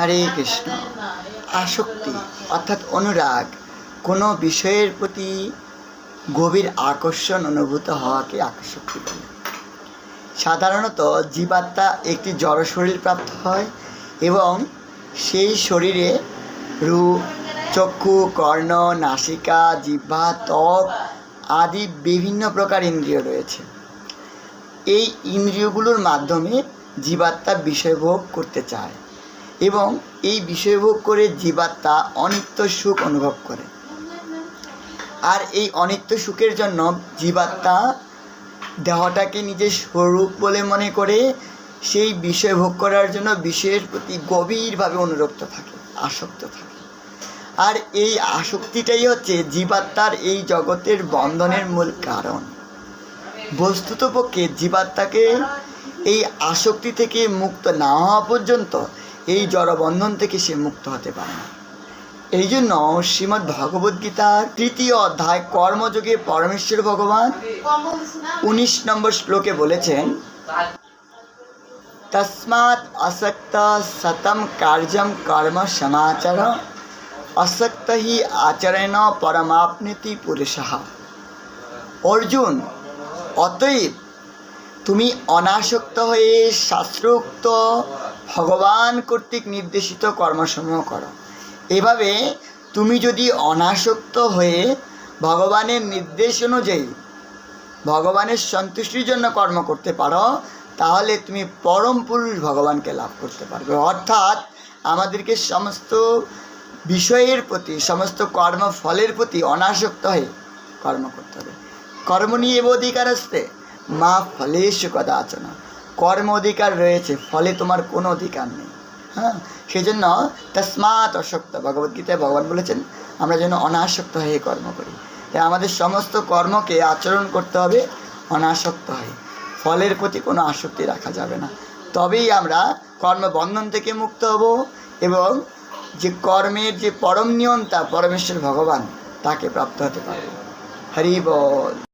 হরে কৃষ্ণ। আসক্তি অর্থাৎ অনুরাগ, কোনো বিষয়ের প্রতি গভীর আকর্ষণ অনুভূত হওয়াকে আসক্তি বলে। সাধারণত জীবাত্মা একটি জড় শরীর প্রাপ্ত হয় এবং সেই শরীরে রূপ, চক্ষু, কর্ণ, নাসিকা, জিহ্বা, ত্বক আদি বিভিন্ন প্রকার ইন্দ্রিয় রয়েছে। এই ইন্দ্রিয়গুলোর মাধ্যমে জীবাত্মা বিষয়ভোগ করতে চায় এবং এই বিষয়ভোগ করে জীবাত্মা অনিত্য সুখ অনুভব করে। আর এই অনিত্য সুখের জন্য জীবাত্মা দেহটাকে নিজের স্বরূপ বলে মনে করে সেই বিষয় ভোগ করার জন্য বিষয়ের প্রতি গভীরভাবে অনুরক্ত থাকে, আসক্ত থাকে। আর এই আসক্তিটাই হচ্ছে জীবাত্মার এই জগতের বন্ধনের মূল কারণ। বস্তুতপক্ষে জীবাত্মাকে এই আসক্তি থেকে মুক্ত না হওয়া পর্যন্ত এই জড়বন্ধন থেকে সে মুক্ত হতে পারে না। এই জন্য শ্রীমদ্ ভগবদ্গীতার ৩য় অধ্যায় কর্মযোগে পরমেশ্বর ভগবান ১৯ নম্বর শ্লোকে বলেছেন, তস্মাৎ আসক্ত সতম কার্যম কর্ম সমাচর আসক্ত হি আচরেণ পরমাপ্নেতি পুরুষঃ। অর্জুন, অতএব তুমি অনাসক্ত হয়ে শাস্ত্রোক্ত ভগবান কর্তৃক নির্দেশিত কর্মসমূহ করো। এভাবে তুমি যদি অনাসক্ত হয়ে ভগবানের নির্দেশ অনুযায়ী ভগবানের সন্তুষ্টির জন্য কর্ম করতে পারো, তাহলে তুমি পরম পুরুষ ভগবানকে লাভ করতে পারবে। অর্থাৎ আমাদেরকে সমস্ত বিষয়ের প্রতি, সমস্ত কর্মফলের প্রতি অনাসক্ত হয়ে কর্ম করতে হবে। কর্মণি এব অধিকার আসতে মা ফলেষু কদাচন। কর্ম অধিকার রয়েছে, ফলে তোমার কোনো অধিকার নেই। হ্যাঁ, সেই জন্য তস্মাৎ আসক্ত, ভগবদ্গীতায় ভগবান বলেছেন আমরা যেন অনাসক্ত হয়ে কর্ম করি। তাই আমাদের সমস্ত কর্মকে আচরণ করতে হবে অনাসক্ত হয়ে, ফলের প্রতি কোনো আসক্তি রাখা যাবে না। তবেই আমরা কর্মবন্ধন থেকে মুক্ত হব এবং যে কর্মের যে পরম নিয়ন্তা পরমেশ্বর ভগবান তাকে প্রাপ্ত হতে পারব। হরি বল।